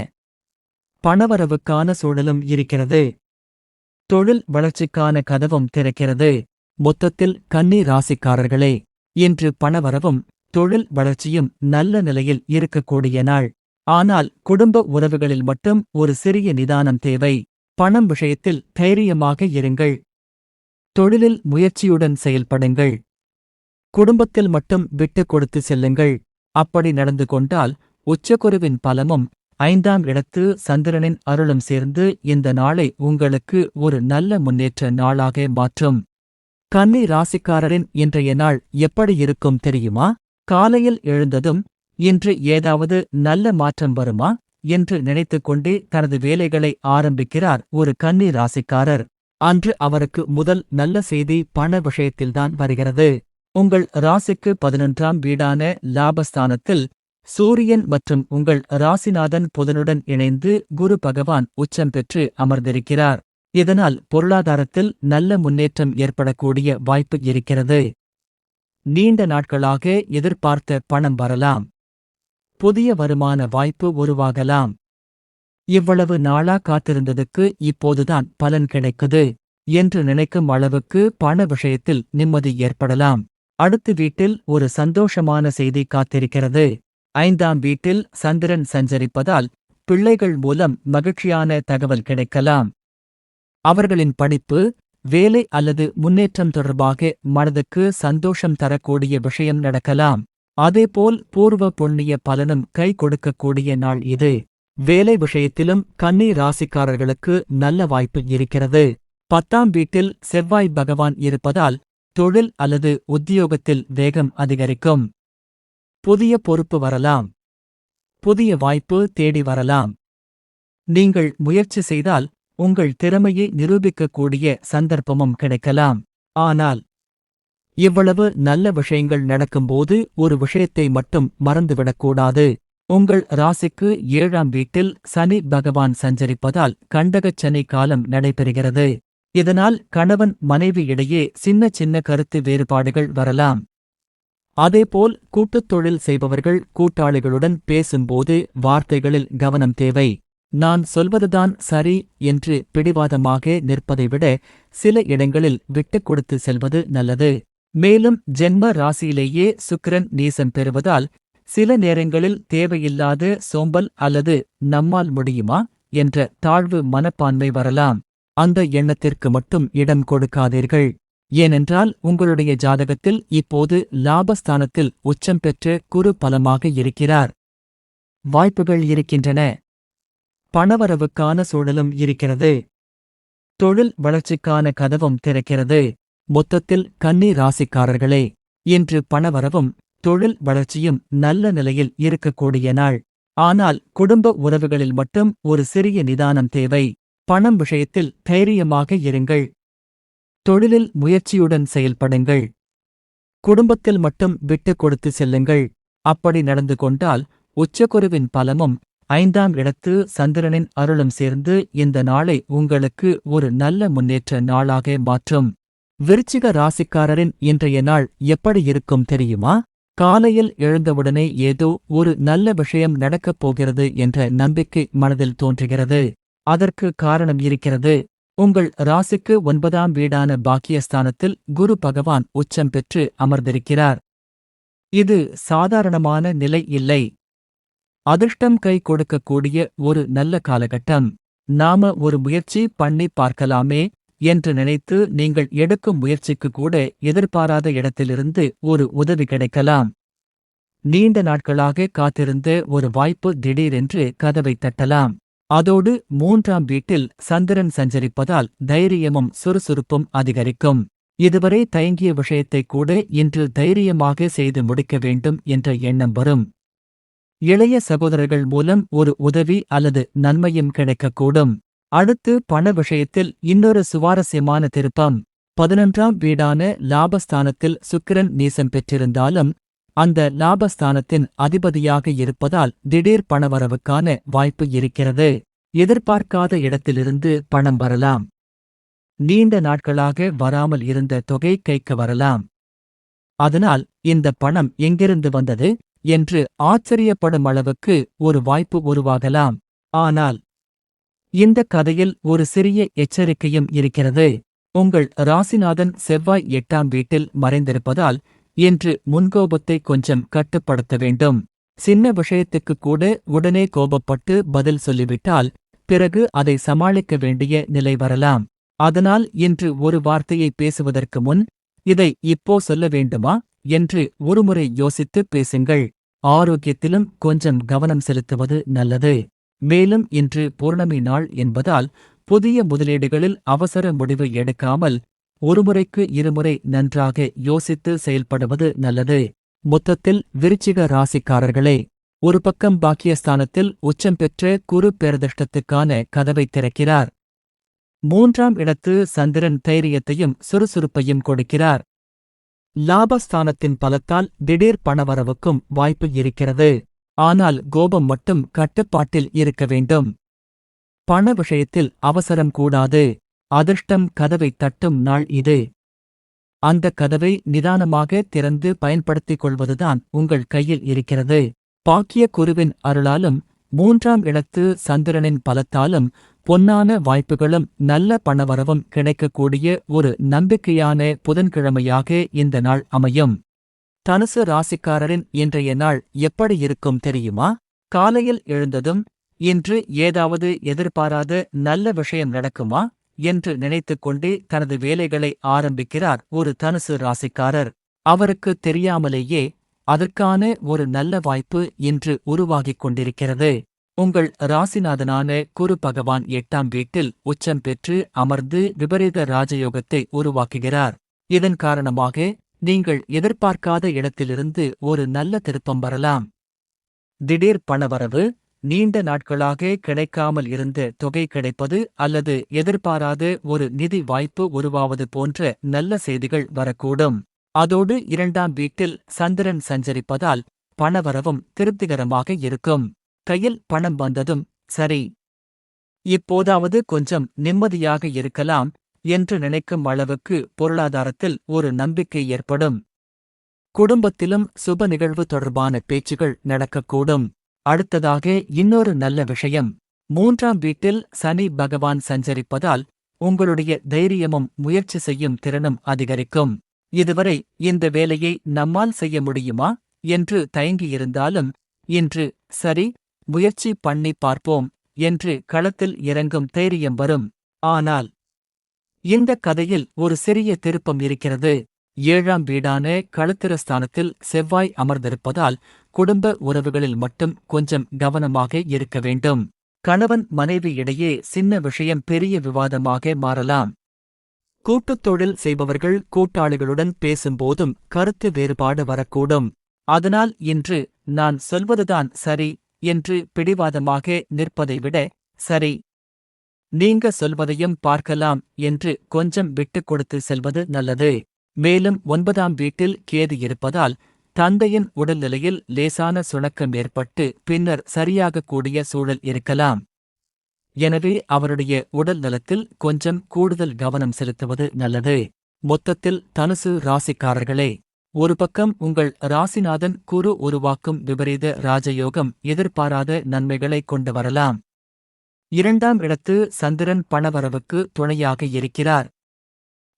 பணவரவுக்கான சூழலும் இருக்கிறது. தொழில் வளர்ச்சிக்கான கதவும் திறக்கிறது. மொத்தத்தில் கன்னி ராசிக்காரர்களே, இன்று பணவரவும் தொழில் வளர்ச்சியும் நல்ல நிலையில் இருக்கக்கூடிய நாள். ஆனால் குடும்ப உறவுகளில் மட்டும் ஒரு சிறிய நிதானம் தேவை. பணம் விஷயத்தில் தைரியமாக இருங்கள். தொழிலில் முயற்சியுடன் செயல்படுங்கள். குடும்பத்தில் மட்டும் விட்டுக் கொடுத்து செல்லுங்கள். அப்படி நடந்து கொண்டால் உச்சகுருவின் பலமும் 5ஆம் இடத்து சந்திரனின் அருளும் சேர்ந்து இந்த நாளை உங்களுக்கு ஒரு நல்ல முன்னேற்ற நாளாக மாற்றும். கன்னி ராசிக்காரரின் இன்றைய நாள் எப்படி இருக்கும் தெரியுமா? காலையில் எழுந்ததும் இன்று ஏதாவது நல்ல மாற்றம் வருமா என்று நினைத்துக்கொண்டே தனது வேலைகளை ஆரம்பிக்கிறார் ஒரு கன்னி ராசிக்காரர். அன்று அவருக்கு முதல் நல்ல செய்தி பண விஷயத்தில்தான் வருகிறது. உங்கள் ராசிக்கு 11ஆம் வீடான லாபஸ்தானத்தில் சூரியன் மற்றும் உங்கள் ராசிநாதன் புதனுடன் இணைந்து குரு பகவான் உச்சம் பெற்று அமர்ந்திருக்கிறார். இதனால் பொருளாதாரத்தில் நல்ல முன்னேற்றம் ஏற்படக்கூடிய வாய்ப்பு இருக்கிறது. நீண்ட நாட்களாக எதிர்பார்த்த பணம் வரலாம். புதிய வருமான வாய்ப்பு உருவாகலாம். இவ்வளவு நாளா காத்திருந்ததுக்கு இப்போதுதான் பலன் கிடைக்குது என்று நினைக்கும் அளவுக்கு பண விஷயத்தில் நிம்மதி ஏற்படலாம். அடுத்த வீட்டில் ஒரு சந்தோஷமான செய்தி காத்திருக்கிறது. 5ஆம் வீட்டில் சந்திரன் சஞ்சரிப்பதால் பிள்ளைகள் மூலம் மகிழ்ச்சியான தகவல் கிடைக்கலாம். அவர்களின் படிப்பு, வேலை அல்லது முன்னேற்றம் தொடர்பாக மனதுக்கு சந்தோஷம் தரக்கூடிய விஷயம் நடக்கலாம். அதேபோல் பூர்வ புண்ணிய பலனும் கை கொடுக்கக்கூடிய நாள் இது. வேலை விஷயத்திலும் கன்னி ராசிக்காரர்களுக்கு நல்ல வாய்ப்பு இருக்கிறது. 10ஆம் வீட்டில் செவ்வாய் பகவான் இருப்பதால் தொழில் அல்லது உத்தியோகத்தில் வேகம் அதிகரிக்கும். புதிய பொறுப்பு வரலாம். புதிய வாய்ப்பு தேடி வரலாம். நீங்கள் முயற்சி செய்தால் உங்கள் திறமையை நிரூபிக்கக்கூடிய சந்தர்ப்பமும் கிடைக்கலாம். ஆனால் இவ்வளவு நல்ல விஷயங்கள் நடக்கும்போது ஒரு விஷயத்தை மட்டும் மறந்துவிடக்கூடாது. உங்கள் ராசிக்கு 7ஆம் வீட்டில் சனி பகவான் சஞ்சரிப்பதால் கண்டகச் சனி காலம் நடைபெறுகிறது. இதனால் கணவன் மனைவி இடையே சின்ன சின்ன கருத்து வேறுபாடுகள் வரலாம். அதேபோல் கூட்டுத் தொழில் செய்பவர்கள் கூட்டாளிகளுடன் பேசும்போது வார்த்தைகளில் கவனம் தேவை. நான் சொல்வதுதான் சரி என்று பிடிவாதமாக நிற்பதை விட சில இடங்களில் விட்டுக் கொடுத்து செல்வது நல்லது. மேலும் ஜென்ம ராசியிலேயே சுக்கிரன் நீசம் பெறுவதால் சில நேரங்களில் தேவையில்லாத சோம்பல் அல்லது நம்மால் முடியுமா என்ற தாழ்வு மனப்பான்மை வரலாம். அந்த எண்ணத்திற்கு மட்டும் இடம் கொடுக்காதீர்கள். ஏனென்றால் உங்களுடைய ஜாதகத்தில் இப்போது லாபஸ்தானத்தில் உச்சம் பெற்ற குரு பலமாக இருக்கிறார். வாய்ப்புகள் இருக்கின்றன. பணவரவுக்கான சூழலும் இருக்கிறது. தொழில் வளர்ச்சிக்கான கதவும் திறக்கிறது. மொத்தத்தில் கன்னி ராசிக்காரர்களே, இன்று பணவரவும் தொழில் வளர்ச்சியும் நல்ல நிலையில் இருக்கக்கூடிய நாள். ஆனால் குடும்ப உறவுகளில் மட்டும் ஒரு சிறிய நிதானம் தேவை. பணம் விஷயத்தில் தைரியமாக இருங்கள். தொழிலில் முயற்சியுடன் செயல்படுங்கள். குடும்பத்தில் மட்டும் விட்டுக் கொடுத்து செல்லுங்கள். அப்படி நடந்து கொண்டால் உச்சகுருவின் பலமும் 5ஆம் இடத்து சந்திரனின் அருளும் சேர்ந்து இந்த நாளை உங்களுக்கு ஒரு நல்ல முன்னேற்ற நாளாக மாற்றும். விருச்சிக ராசிக்காரரின் இன்றைய நாள் எப்படி இருக்கும் தெரியுமா? காலையில் எழுந்தவுடனே ஏதோ ஒரு நல்ல விஷயம் நடக்கப் போகிறது என்ற நம்பிக்கை மனதில் தோன்றுகிறது. அதற்கு காரணம் இருக்கிறது. உங்கள் ராசிக்கு 9ஆம் வீடான பாக்கியஸ்தானத்தில் குரு பகவான் உச்சம் பெற்று அமர்ந்திருக்கிறார். இது சாதாரணமான நிலை இல்லை. அதிர்ஷ்டம் கை கொடுக்கக்கூடிய ஒரு நல்ல காலகட்டம். நாம ஒரு முயற்சி பண்ணி பார்க்கலாமே என்று நினைத்து நீங்கள் எடுக்கும் முயற்சிக்கு கூட எதிர்பாராத இடத்திலிருந்து ஒரு உதவி கிடைக்கலாம். நீண்ட நாட்களாக காத்திருந்த ஒரு வாய்ப்பு திடீரென்று கதவை தட்டலாம். அதோடு 3ஆம் வீட்டில் சந்திரன் சஞ்சரிப்பதால் தைரியமும் சுறுசுறுப்பும் அதிகரிக்கும். இதுவரை தயங்கிய விஷயத்தை கூட இன்று தைரியமாக செய்து முடிக்க வேண்டும் என்ற எண்ணம் வரும். இளைய சகோதரர்கள் மூலம் ஒரு உதவி அல்லது நன்மையும் கிடைக்கக்கூடும். அடுத்து பண விஷயத்தில் இன்னொரு சுவாரஸ்யமான திருப்பம். 11ஆம் வீடான லாபஸ்தானத்தில் சுக்கிரன் நீசம் பெற்றிருந்தாலும் அந்த லாபஸ்தானத்தின் அதிபதியாக இருப்பதால் திடீர் பணவரவுக்கான வாய்ப்பு இருக்கிறது. எதிர்பார்க்காத இடத்திலிருந்து பணம் வரலாம். நீண்ட நாட்களாக வராமல் இருந்த தொகை கைக்கு வரலாம். அதனால் இந்த பணம் எங்கிருந்து வந்தது என்று ஆச்சரியப்படும் அளவுக்கு ஒரு வாய்ப்பு உருவாகலாம். ஆனால் இந்த கதையில் ஒரு சிறிய எச்சரிக்கையும் இருக்கிறது. உங்கள் ராசிநாதன் செவ்வாய் 8ஆம் வீட்டில் மறைந்திருப்பதால் இன்று முன்கோபத்தை கொஞ்சம் கட்டுப்படுத்த வேண்டும். சின்ன விஷயத்துக்கு கூட உடனே கோபப்பட்டு பதில் சொல்லிவிட்டால் பிறகு அதை சமாளிக்க வேண்டிய நிலை வரலாம். அதனால் இன்று ஒரு வார்த்தையை பேசுவதற்கு முன் இதை இப்போ சொல்ல வேண்டுமா என்று ஒருமுறை யோசித்து பேசுங்கள். ஆரோக்கியத்திலும் கொஞ்சம் கவனம் செலுத்துவது நல்லது. மேலும் இன்று பௌர்ணமி நாள் என்பதால் புதிய முதலீடுகளில் அவசர முடிவு எடுக்காமல் ஒருமுறைக்கு இருமுறை நன்றாக யோசித்து செயல்படுவது நல்லது. மொத்தத்தில் விருச்சிக ராசிக்காரர்களே, ஒரு பக்கம் பாக்கியஸ்தானத்தில் உச்சம் பெற்ற குரு பேரதிர்ஷ்டத்துக்கான கதவை திறக்கிறார். 3ஆம் இடத்து சந்திரன் தைரியத்தையும் சுறுசுறுப்பையும் கொடுக்கிறார். லாபஸ்தானத்தின் பலத்தால் திடீர் பணவரவுக்கும் வாய்ப்பு இருக்கிறது. ஆனால் கோபம் மட்டும் கட்டுப்பாட்டில் இருக்க வேண்டும். பண விஷயத்தில் அவசரம் கூடாது. அதிர்ஷ்டம் கதவை தட்டும் நாள் இது. அந்த கதவை நிதானமாக திறந்து பயன்படுத்திக் கொள்வதுதான் உங்கள் கையில் இருக்கிறது. பாக்கிய குருவின் அருளாலும் 3ஆம் இடத்து சந்திரனின் பலத்தாலும் பொன்னான வாய்ப்புகளும் நல்ல பணவரவும் கிடைக்கக்கூடிய ஒரு நம்பிக்கையான புதன்கிழமையாக இந்த நாள் அமையும். தனுசு ராசிக்காரரின் இன்றைய நாள் எப்படி இருக்கும் தெரியுமா? காலையில் எழுந்ததும் இன்று ஏதாவது எதிர்பாராத நல்ல விஷயம் நடக்குமா என்று நினைத்துக் கொண்டே தனது வேலைகளை ஆரம்பிக்கிறார் ஒரு தனுசு ராசிக்காரர். அவருக்கு தெரியாமலேயே அதற்கான ஒரு நல்ல வாய்ப்பு இன்று உருவாகிக் கொண்டிருக்கிறது. உங்கள் ராசிநாதனான குரு பகவான் 8ஆம் வீட்டில் உச்சம் பெற்று அமர்ந்து விபரீத ராஜயோகத்தை உருவாக்குகிறார். இதன் காரணமாக நீங்கள் எதிர்பார்க்காத இடத்திலிருந்து ஒரு நல்ல திருப்பம் வரலாம். திடீர் பணவரவு, நீண்ட நாட்களாக கிடைக்காமல் இருந்த தொகை கிடைப்பது அல்லது எதிர்பாராத ஒரு நிதி வாய்ப்பு உருவாவது போன்ற நல்ல செய்திகள் வரக்கூடும். அதோடு 2ஆம் வீட்டில் சந்திரன் சஞ்சரிப்பதால் பணவரவும் திருப்திகரமாக இருக்கும். கையில் பணம் வந்ததும் சரி, இப்போதாவது கொஞ்சம் நிம்மதியாக இருக்கலாம் என்று நினைக்கும் அளவுக்கு பொருளாதாரத்தில் ஒரு நம்பிக்கை ஏற்படும். குடும்பத்திலும் சுப நிகழ்வு தொடர்பான பேச்சுகள் நடக்கக்கூடும். அடுத்ததாக இன்னொரு நல்ல விஷயம். 3ஆம் வீட்டில் சனி பகவான் சஞ்சரிப்பதால் உங்களுடைய தைரியமும் முயற்சி செய்யும் திறனும் அதிகரிக்கும். இதுவரை இந்த வேலையை நம்மால் செய்ய முடியுமா என்று தயங்கியிருந்தாலும் இன்று சரி, முயற்சி பண்ணி பார்ப்போம் என்று களத்தில் இறங்கும் தைரியம் வரும். ஆனால் இந்த கதையில் ஒரு சிறிய திருப்பம் இருக்கிறது. 7ஆம் வீடான களத்திரஸ்தானத்தில் செவ்வாய் அமர்ந்திருப்பதால் குடும்ப உறவுகளில் மட்டும் கொஞ்சம் கவனமாக இருக்க வேண்டும். கணவன் மனைவி இடையே சின்ன விஷயம் பெரிய விவாதமாக மாறலாம். கூட்டுத் தொழில் செய்பவர்கள் கூட்டாளிகளுடன் பேசும்போதும் கருத்து வேறுபாடு வரக்கூடும். அதனால் இன்று நான் சொல்வதுதான் சரி என்று பிடிவாதமாக நிற்பதை விட, சரி, நீங்க சொல்வதையும் பார்க்கலாம் என்று கொஞ்சம் விட்டுக் கொடுத்து செல்வது நல்லது. மேலும் 9ஆம் வீட்டில் கேது இருப்பதால் தந்தையின் உடல்நிலையில் லேசான சுணக்கம் ஏற்பட்டு பின்னர் சரியாகக்கூடிய சூழல் இருக்கலாம். எனவே அவருடைய உடல் நலத்தில் கொஞ்சம் கூடுதல் கவனம் செலுத்துவது நல்லது. மொத்தத்தில் தனுசு ராசிக்காரர்களே, ஒரு பக்கம் உங்கள் ராசிநாதன் குரு உருவாக்கும் விபரீத ராஜயோகம் எதிர்பாராத நன்மைகளை கொண்டு வரலாம். 2ஆம் இடத்து சந்திரன் பணவரவுக்கு துணையாக இருக்கிறார்.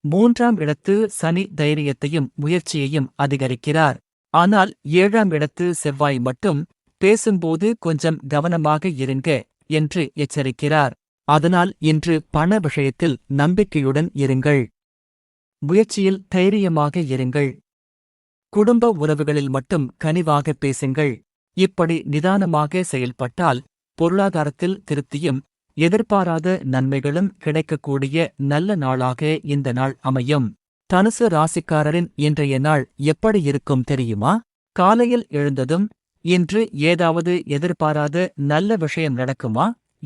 3ஆம் இடத்து சனி தைரியத்தையும் முயற்சியையும் அதிகரிக்கிறார். ஆனால் 7ஆம் இடத்து செவ்வாய் மட்டும் பேசும்போது கொஞ்சம் கவனமாக இருங்க என்று எச்சரிக்கிறார். அதனால் இன்று பண விஷயத்தில் நம்பிக்கையுடன் இருங்கள். முயற்சியில் தைரியமாக இருங்கள். குடும்ப உறவுகளில் மட்டும் கனிவாக பேசுங்கள். இப்படி நிதானமாக செயல்பட்டால் பொருளாதாரத்தில் திருப்தியும் எதிர்பாராத நன்மைகளும் கிடைக்கக்கூடிய நல்ல நாளாக இந்த நாள் அமையும். தனுசு ராசிக்காரரின் இன்றைய நாள் எப்படி இருக்கும் தெரியுமா? காலையில் எழுந்ததும் இன்று ஏதாவது எதிர்பாராத நல்ல விஷயம் நடக்குமா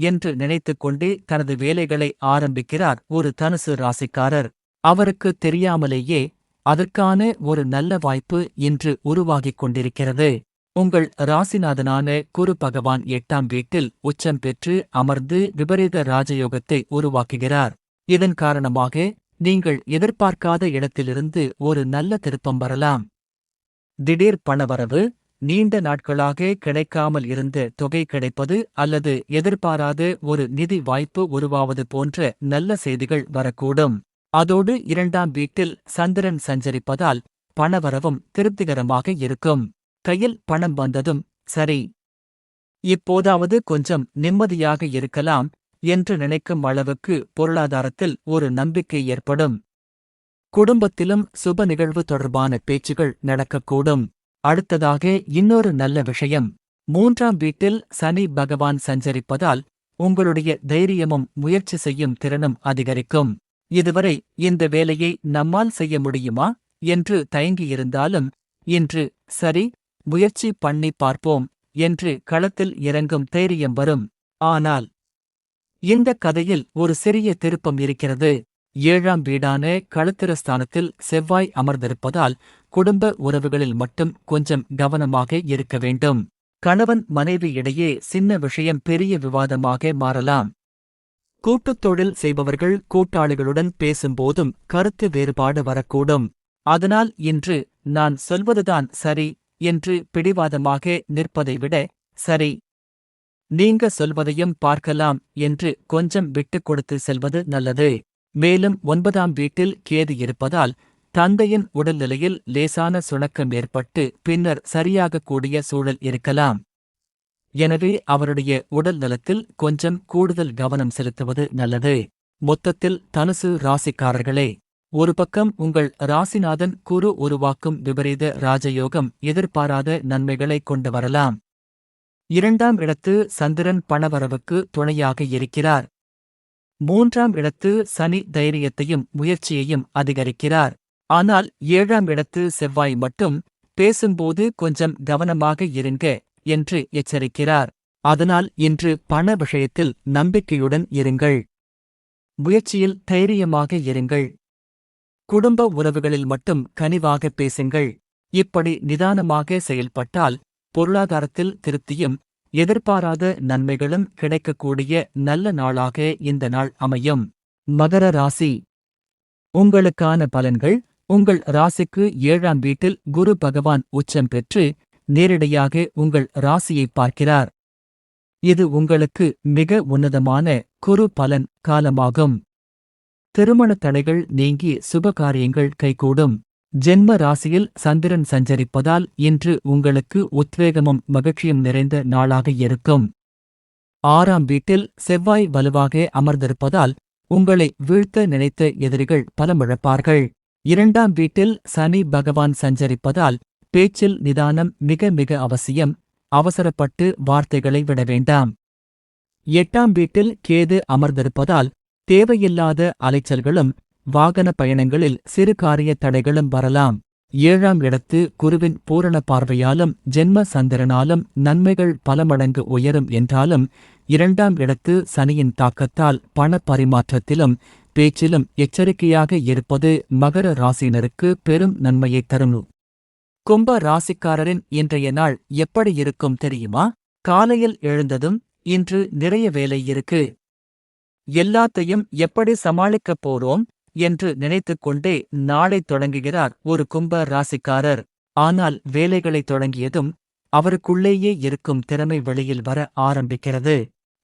என்று நினைத்துக் கொண்டே தனது வேலைகளை ஆரம்பிக்கிறார் ஒரு தனுசு ராசிக்காரர். அவருக்கு தெரியாமலேயே அதற்கான ஒரு நல்ல வாய்ப்பு இன்று உருவாகிக் கொண்டிருக்கிறது. உங்கள் ராசிநாதனான குரு பகவான் 8ஆம் வீட்டில் உச்சம் பெற்று அமர்ந்து விபரீத ராஜயோகத்தை உருவாக்குகிறார். இதன் காரணமாக நீங்கள் எதிர்பார்க்காத இடத்திலிருந்து ஒரு நல்ல திருப்பம் வரலாம். திடீர் பணவரவு, நீண்ட நாட்களாக கிடைக்காமல் இருந்த தொகை கிடைப்பது அல்லது எதிர்பாராத ஒரு நிதி வாய்ப்பு உருவாவது போன்ற நல்ல செய்திகள் வரக்கூடும். அதோடு 2ஆம் வீட்டில் சந்திரன் சஞ்சரிப்பதால் பணவரவும் திருப்திகரமாக இருக்கும். கையில் பணம் வந்ததும் சரி, இப்போதாவது கொஞ்சம் நிம்மதியாக இருக்கலாம் என்று நினைக்கும் அளவுக்கு பொருளாதாரத்தில் ஒரு நம்பிக்கை ஏற்படும். குடும்பத்திலும் சுப நிகழ்வு தொடர்பான பேச்சுகள் நடக்கக்கூடும். அடுத்ததாக இன்னொரு நல்ல விஷயம். 3ஆம் வீட்டில் சனி பகவான் சஞ்சரிப்பதால் உங்களுடைய தைரியமும் முயற்சி செய்யும் திறனும் அதிகரிக்கும். இதுவரை இந்த வேலையை நம்மால் செய்ய முடியுமா என்று தயங்கியிருந்தாலும் இன்று சரி, முயற்சி பண்ணி பார்ப்போம் என்று களத்தில் இறங்கும் தைரியம் வரும். ஆனால் இந்த கதையில் ஒரு சிறிய திருப்பம் இருக்கிறது. 7ஆம் வீடான களத்திரஸ்தானத்தில் செவ்வாய் அமர்ந்திருப்பதால் குடும்ப உறவுகளில் மட்டும் கொஞ்சம் கவனமாக இருக்க வேண்டும். கணவன் மனைவி இடையே சின்ன விஷயம் பெரிய விவாதமாக மாறலாம். கூட்டுத் தொழில் செய்பவர்கள் கூட்டாளிகளுடன் பேசும்போதும் கருத்து வேறுபாடு வரக்கூடும். அதனால் இன்று நான் சொல்வதுதான் சரி என்று பிடிவாதமாக நிற்பதை விட, சரி, நீங்க சொல்வதையும் பார்க்கலாம் என்று கொஞ்சம் விட்டுக் கொடுத்து செல்வது நல்லது. மேலும் 9ஆம் வீட்டில் கேது இருப்பதால் தந்தையின் உடல்நிலையில் லேசான சுணக்கம் ஏற்பட்டு பின்னர் சரியாகக்கூடிய சூழல் இருக்கலாம். எனவே அவருடைய உடல் நலத்தில் கொஞ்சம் கூடுதல் கவனம் செலுத்துவது நல்லது. மொத்தத்தில் தனுசு ராசிக்காரர்களே, ஒரு பக்கம் உங்கள் ராசிநாதன் குரு உருவாக்கும் விபரீத ராஜயோகம் எதிர்பாராத நன்மைகளை கொண்டு வரலாம். 2ஆம் இடத்து சந்திரன் பணவரவுக்கு துணையாக இருக்கிறார். 3ஆம் இடத்து சனி தைரியத்தையும் முயற்சியையும் அதிகரிக்கிறார். ஆனால் 7ஆம் இடத்து செவ்வாய் மட்டும் பேசும்போது கொஞ்சம் கவனமாக இருங்க என்று எச்சரிக்கிறார். அதனால் இன்று பண விஷயத்தில் நம்பிக்கையுடன் இருங்கள். முயற்சியில் தைரியமாக இருங்கள். குடும்ப உறவுகளில் மட்டும் கனிவாக பேசுங்கள். இப்படி நிதானமாக செயல்பட்டால் பொருளாதாரத்தில் திருப்தியும் எதிர்பாராத நன்மைகளும் கிடைக்கக்கூடிய நல்ல நாளாக இந்த நாள் அமையும். மகர ராசி. உங்களுக்கான பலன்கள். உங்கள் ராசிக்கு 7ஆம் வீட்டில் குரு பகவான் உச்சம் பெற்று நேரடியாக உங்கள் ராசியை பார்க்கிறார். இது உங்களுக்கு மிக உன்னதமான குரு பலன் காலமாகும். திருமணத் தடைகள் நீங்கி சுபகாரியங்கள் கைகூடும். ஜென்ம ராசியில் சந்திரன் சஞ்சரிப்பதால் இன்று உங்களுக்கு உத்வேகமும் மகிழ்ச்சியும் நிறைந்த நாளாக இருக்கும். 6ஆம் வீட்டில் செவ்வாய் வலுவாக அமர்ந்திருப்பதால் உங்களை வீழ்த்த நினைத்த எதிரிகள் பலமிழப்பார்கள். 2ஆம் வீட்டில் சனி பகவான் சஞ்சரிப்பதால் பேச்சில் நிதானம் மிக மிக அவசியம். அவசரப்பட்டு வார்த்தைகளை விட வேண்டாம். 8ஆம் வீட்டில் கேது அமர்ந்திருப்பதால் தேவையில்லாத அலைச்சல்களும் வாகன பயணங்களில் சிறு காரிய தடைகளும் வரலாம். 7ஆம் இடத்து குருவின் பூரண பார்வையாலும் ஜென்ம சந்திரனாலும் நன்மைகள் பல மடங்கு உயரும் என்றாலும் 2ஆம் இடத்து சனியின் தாக்கத்தால் பண பரிமாற்றத்திலும் பேச்சிலும் எச்சரிக்கையாக இருப்பது மகர ராசியினருக்கு பெரும் நன்மையைத் தரும். கும்ப ராசிக்காரரின் இன்றைய நாள் எப்படி இருக்கும் தெரியுமா? காலையில் எழுந்ததும் இன்று நிறைய வேலை இருக்கு, எல்லாத்தையும் எப்படி சமாளிக்கப் போறோம் என்று நினைத்துக் கொண்டே நாளை தொடங்குகிறார் ஒரு கும்ப ராசிக்காரர். ஆனால் வேலைகளை தொடங்கியதும் அவருக்குள்ளேயே இருக்கும் திறமை வெளியில் வர ஆரம்பிக்கிறது.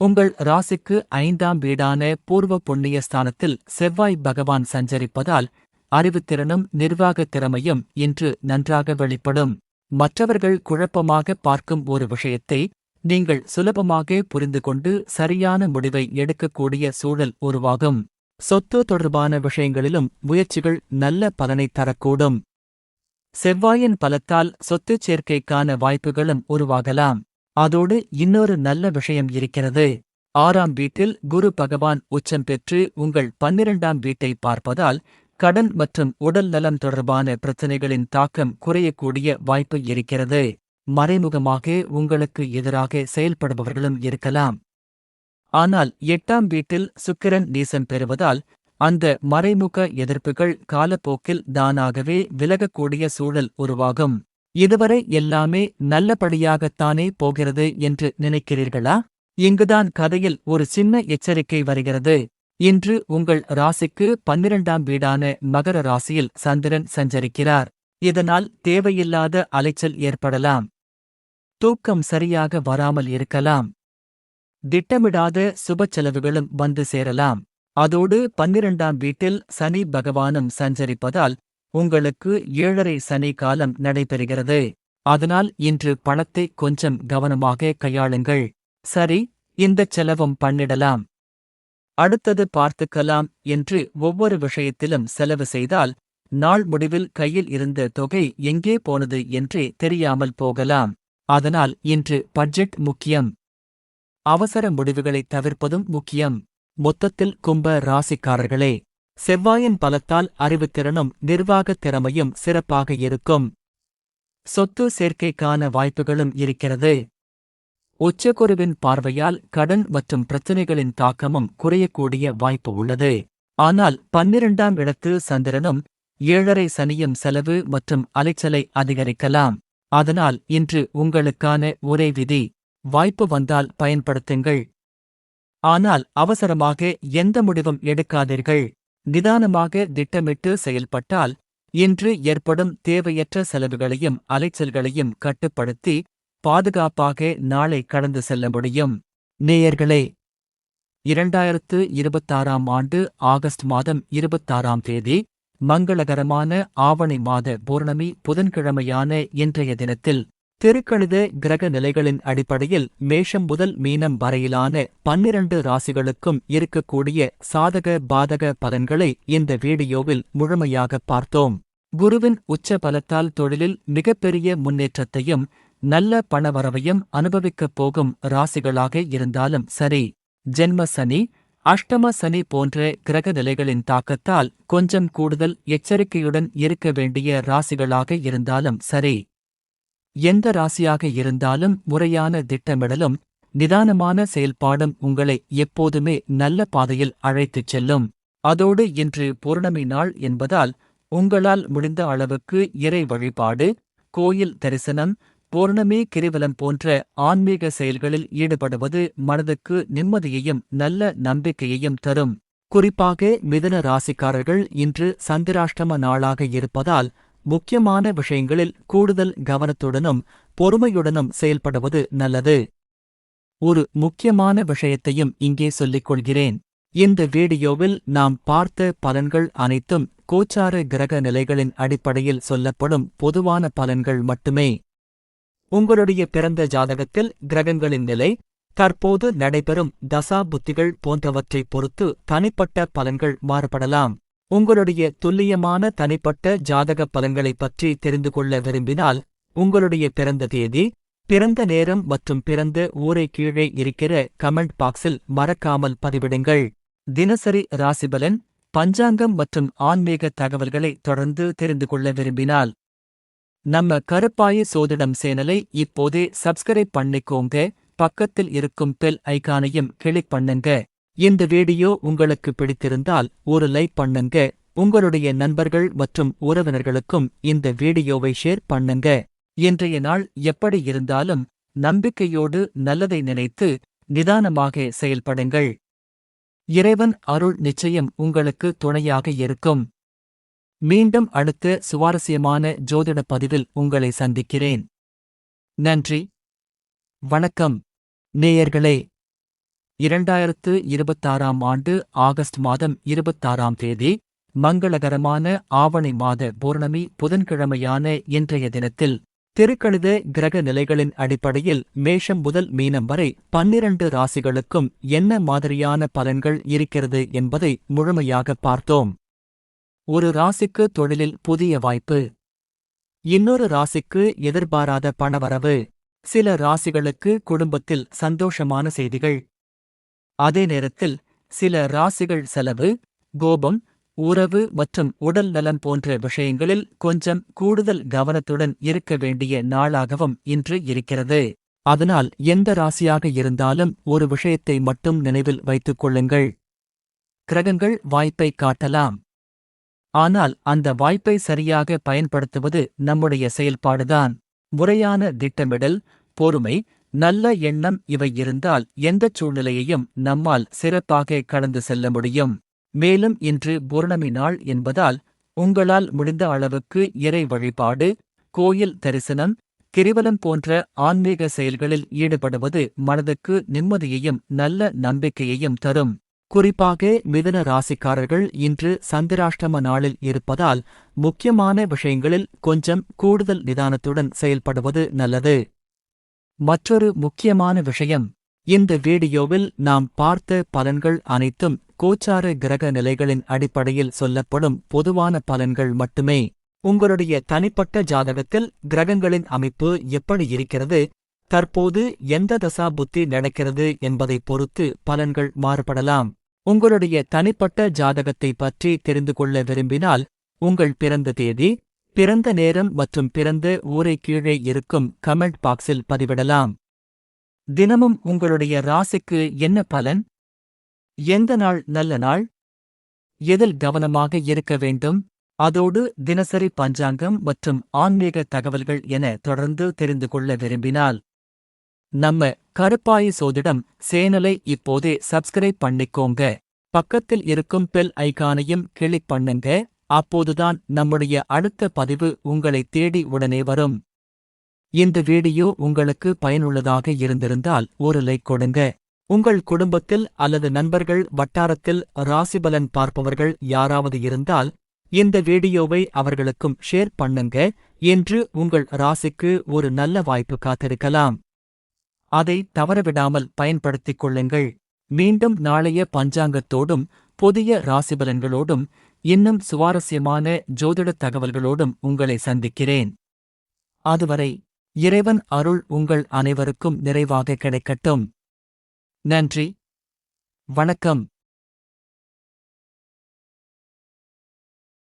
உங்கள் ராசிக்கு 5ஆம் வீடான பூர்வ புண்ணிய ஸ்தானத்தில் செவ்வாய் பகவான் சஞ்சரிப்பதால் அறிவுத்திறனும் நிர்வாகத் திறமையும் இன்று நன்றாக வெளிப்படும். மற்றவர்கள் குழப்பமாக பார்க்கும் ஒரு விஷயத்தை நீங்கள் சுலபமாக புரிந்து கொண்டு சரியான முடிவை எடுக்கக்கூடிய சூழல் உருவாகும். சொத்து தொடர்பான விஷயங்களிலும் முயற்சிகள் நல்ல பலனை தரக்கூடும். செவ்வாயின் பலத்தால் சொத்துச் சேர்க்கைக்கான வாய்ப்புகளும் உருவாகலாம். அதோடு இன்னொரு நல்ல விஷயம் இருக்கிறது. 6ஆம் வீட்டில் குரு பகவான் உச்சம் பெற்று உங்கள் 12ஆம் வீட்டை பார்ப்பதால் கடன் மற்றும் உடல் நலம் தொடர்பான பிரச்சினைகளின் தாக்கம் குறையக்கூடிய வாய்ப்பு இருக்கிறது. மறைமுகமாக உங்களுக்கு எதிராக செயல்படுபவர்களும் இருக்கலாம். ஆனால் 8ஆம் வீட்டில் சுக்கிரன் நீசம் பெறுவதால் அந்த மறைமுக எதிர்ப்புகள் காலப்போக்கில் தானாகவே விலகக்கூடிய சூழல் உருவாகும். இதுவரை எல்லாமே நல்லபடியாகத்தானே போகிறது என்று நினைக்கிறீர்களா? இங்குதான் கதையில் ஒரு சின்ன எச்சரிக்கை வருகிறது. இன்று உங்கள் ராசிக்கு 12ஆம் வீடான மகர ராசியில் சந்திரன் சஞ்சரிக்கிறார். இதனால் தேவையில்லாத அலைச்சல் ஏற்படலாம். தூக்கம் சரியாக வராமல் இருக்கலாம். திட்டமிடாத சுப செலவுகளும் வந்து சேரலாம். அதோடு 12ஆம் வீட்டில் சனி பகவானும் சஞ்சரிப்பதால் உங்களுக்கு 7.5 சனி காலம் நடைபெறுகிறது. அதனால் இன்று பணத்தை கொஞ்சம் கவனமாக கையாளுங்கள். சரி, இந்தச் செலவும் பண்ணிடலாம், அடுத்தது பார்த்துக்கலாம் என்று ஒவ்வொரு விஷயத்திலும் செலவு செய்தால் நாள் முடிவில் கையில் இருந்த தொகை எங்கே போனது என்றே தெரியாமல் போகலாம். அதனால் இன்று பட்ஜெட் முக்கியம். அவசர முடிவுகளை தவிர்ப்பதும் முக்கியம். மொத்தத்தில் கும்ப ராசிக்காரர்களே, செவ்வாயின் பலத்தால் அறிவுத்திறனும் நிர்வாகத் திறமையும் சிறப்பாக இருக்கும். சொத்து சேர்க்கைக்கான வாய்ப்புகளும் இருக்கிறது. உச்சகுருவின் பார்வையால் கடன் மற்றும் பிரச்சினைகளின் தாக்கமும் குறையக்கூடிய வாய்ப்பு உள்ளது. ஆனால் 12ஆம் இடத்து சந்திரனும் 7.5 சனியும் செலவு மற்றும் அலைச்சலை அதிகரிக்கலாம். அதனால் இன்று உங்களுக்கான ஒரே விதி, வாய்ப்பு வந்தால் பயன்படுத்துங்கள். ஆனால் அவசரமாக எந்த முடிவும் எடுக்காதீர்கள். நிதானமாக திட்டமிட்டு செயல்பட்டால் இன்று ஏற்படும் தேவையற்ற செலவுகளையும் அலைச்சல்களையும் கட்டுப்படுத்தி பாதுகாப்பாக நாளை கடந்து செல்ல முடியும். நேயர்களே, 2026ஆம் ஆண்டு ஆகஸ்ட் மாதம் 26ஆம் தேதி மங்களகரமான ஆவணி மாத பௌர்ணமி புதன்கிழமையான இன்றைய தினத்தில் திருக்கணித கிரக நிலைகளின் அடிப்படையில் மேஷம் முதல் மீனம் வரையிலான 12 ராசிகளுக்கும் இருக்கக்கூடிய சாதக பாதக பலன்களை இந்த வீடியோவில் முழுமையாக பார்த்தோம். குருவின் உச்ச பலத்தால் தொழிலில் மிகப்பெரிய முன்னேற்றத்தையும் நல்ல பணவரவையும் அனுபவிக்கப் போகும் ராசிகளாக இருந்தாலும் சரி, ஜென்ம சனி, அஷ்டம சனி போன்ற கிரக நிலைகளின் தாக்கத்தால் கொஞ்சம் கூடுதல் எச்சரிக்கையுடன் இருக்க வேண்டிய ராசிகளாக இருந்தாலும் சரி, எந்த ராசியாக இருந்தாலும் முறையான திட்டமிடலும் நிதானமான செயல்பாடும் உங்களை எப்போதுமே நல்ல பாதையில் அழைத்துச் செல்லும். அதோடு இன்று பௌர்ணமி நாள் என்பதால் உங்களால் முடிந்த அளவுக்கு இறை வழிபாடு, கோயில் தரிசனம், பௌர்ணமி கிரிவலம் போன்ற ஆன்மீக செயல்களில் ஈடுபடுவது மனதுக்கு நிம்மதியையும் நல்ல நம்பிக்கையையும் தரும். குறிப்பாக மிதுன ராசிக்காரர்கள் இன்று சந்திராஷ்டம நாளாக இருப்பதால் முக்கியமான விஷயங்களில் கூடுதல் கவனத்துடனும் பொறுமையுடனும் செயல்படுவது நல்லது. ஒரு முக்கியமான விஷயத்தையும் இங்கே சொல்லிக் கொள்கிறேன். இந்த வீடியோவில் நாம் பார்த்த பலன்கள் அனைத்தும் கோச்சார கிரக நிலைகளின் அடிப்படையில் சொல்லப்படும் பொதுவான பலன்கள் மட்டுமே. உங்களுடைய பிறந்த ஜாதகத்தில் கிரகங்களின் நிலை, தற்போது நடைபெறும் தசா புத்திகள் போன்றவற்றைப் பொறுத்து தனிப்பட்ட பலன்கள் மாறுபடலாம். உங்களுடைய துல்லியமான தனிப்பட்ட ஜாதக பலன்களைப் பற்றி தெரிந்து கொள்ள விரும்பினால் உங்களுடைய பிறந்த தேதி, பிறந்த நேரம் மற்றும் பிறந்த ஊரை கீழே இருக்கிற கமெண்ட் பாக்ஸில் மறக்காமல் பதிவிடுங்கள். தினசரி ராசிபலன், பஞ்சாங்கம் மற்றும் ஆன்மீக தகவல்களை தொடர்ந்து தெரிந்து கொள்ள விரும்பினால் நம்ம கருப்பாயி சோதிடம் சேனலை இப்போதே சப்ஸ்கிரைப் பண்ணிக்கோங்க. பக்கத்தில் இருக்கும் பெல் ஐகானையும் கிளிக் பண்ணுங்க. இந்த வீடியோ உங்களுக்கு பிடித்திருந்தால் ஒரு லைக் பண்ணுங்க. உங்களுடைய நண்பர்கள் மற்றும் உறவினர்களுக்கும் இந்த வீடியோவை ஷேர் பண்ணுங்க. இன்றைய நாள் எப்படி இருந்தாலும் நம்பிக்கையோடு நல்லதை நினைத்து நிதானமாக செயல்படுங்கள். இறைவன் அருள் நிச்சயம் உங்களுக்கு துணையாக இருக்கும். மீண்டும் அடுத்த சுவாரஸ்யமான ஜோதிட பதிவில் உங்களை சந்திக்கிறேன். நன்றி, வணக்கம். நேயர்களே, 2026ஆம் ஆண்டு ஆகஸ்ட் மாதம் 26ஆம் தேதி மங்களகரமான ஆவணி மாத பௌர்ணமி புதன்கிழமையான இன்றைய தினத்தில் திருக்கணித கிரக நிலைகளின் அடிப்படையில் மேஷம் முதல் மீனம் வரை 12 ராசிகளுக்கும் என்ன மாதிரியான பலன்கள் இருக்கிறது என்பதை முழுமையாக பார்த்தோம். ஒரு ராசிக்கு தொழிலில் புதிய வாய்ப்பு, இன்னொரு ராசிக்கு எதிர்பாராத பணவரவு, சில ராசிகளுக்கு குடும்பத்தில் சந்தோஷமான செய்திகள். அதே நேரத்தில் சில ராசிகள் செலவு, கோபம், உறவு மற்றும் உடல் நலம் போன்ற விஷயங்களில் கொஞ்சம் கூடுதல் கவனத்துடன் இருக்க வேண்டிய நாளாகவும் இன்று இருக்கிறது. அதனால் எந்த ராசியாக இருந்தாலும் ஒரு விஷயத்தை மட்டும் நினைவில் வைத்துக் கொள்ளுங்கள். கிரகங்கள் வாய்ப்பை காட்டலாம், ஆனால் அந்த வாய்ப்பை சரியாக பயன்படுத்துவது நம்முடைய செயல்பாடுதான். முறையான திட்டமிடல், பொறுமை, நல்ல எண்ணம் இவை இருந்தால் எந்தச் சூழ்நிலையையும் நம்மால் சிறப்பாக கடந்து செல்ல முடியும். மேலும் இன்று பௌர்ணமி நாள் என்பதால் உங்களால் முடிந்த அளவுக்கு இறை வழிபாடு, கோயில் தரிசனம், கிரிவலம் போன்ற ஆன்மீக செயல்களில் ஈடுபடுவது மனதுக்கு நிம்மதியையும் நல்ல நம்பிக்கையையும் தரும். குறிப்பாக மிதுன ராசிக்காரர்கள் இன்று சந்திராஷ்டம நாளில் இருப்பதால் முக்கியமான விஷயங்களில் கொஞ்சம் கூடுதல் நிதானத்துடன் செயல்படுவது நல்லது. மற்றொரு முக்கியமான விஷயம், இந்த வீடியோவில் நாம் பார்த்த பலன்கள் அனைத்தும் கோச்சார கிரக நிலைகளின் அடிப்படையில் சொல்லப்படும் பொதுவான பலன்கள் மட்டுமே. உங்களுடைய தனிப்பட்ட ஜாதகத்தில் கிரகங்களின் அமைப்பு எப்படி இருக்கிறது, தற்போது எந்த தசா புத்தி நடக்கிறது என்பதைப் பொறுத்து பலன்கள் மாறுபடலாம். உங்களுடைய தனிப்பட்ட ஜாதகத்தை பற்றி தெரிந்து கொள்ள விரும்பினால் உங்கள் பிறந்த தேதி, பிறந்த நேரம் மற்றும் பிறந்த ஊரை கீழே இருக்கும் கமெண்ட் பாக்ஸில் பதிவிடலாம். தினமும் உங்களுடைய ராசிக்கு என்ன பலன், எந்த நாள் நல்ல நாள், எதில் கவனமாக இருக்க வேண்டும், அதோடு தினசரி பஞ்சாங்கம் மற்றும் ஆன்மீக தகவல்கள் என தொடர்ந்து தெரிந்து கொள்ள விரும்பினால் நம்ம கருப்பாயி சோதிடம் சேனலை இப்போதே சப்ஸ்கிரைப் பண்ணிக்கோங்க. பக்கத்தில் இருக்கும் பெல் ஐகானையும் கிளிக் பண்ணுங்க. அப்போதுதான் நம்முடைய அடுத்த பதிவு உங்களை தேடி உடனே வரும். இந்த வீடியோ உங்களுக்கு பயனுள்ளதாக இருந்திருந்தால் ஒரு லைக் கொடுங்க. உங்கள் குடும்பத்தில் அல்லது நண்பர்கள் வட்டாரத்தில் ராசிபலன் பார்ப்பவர்கள் யாராவது இருந்தால் இந்த வீடியோவை அவர்களுக்கும் ஷேர் பண்ணுங்க. என்று உங்கள் ராசிக்கு ஒரு நல்ல வாய்ப்பு காத்திருக்கலாம். அதை தவறவிடாமல் பயன்படுத்திக் கொள்ளுங்கள். மீண்டும் நாளைய பஞ்சாங்கத்தோடும் புதிய ராசிபலன்களோடும் இன்னும் சுவாரஸ்யமான ஜோதிடத் தகவல்களோடும் உங்களை சந்திக்கிறேன். அதுவரை இறைவன் அருள் உங்கள் அனைவருக்கும் நிறைவாக கிடைக்கட்டும். நன்றி. வணக்கம்.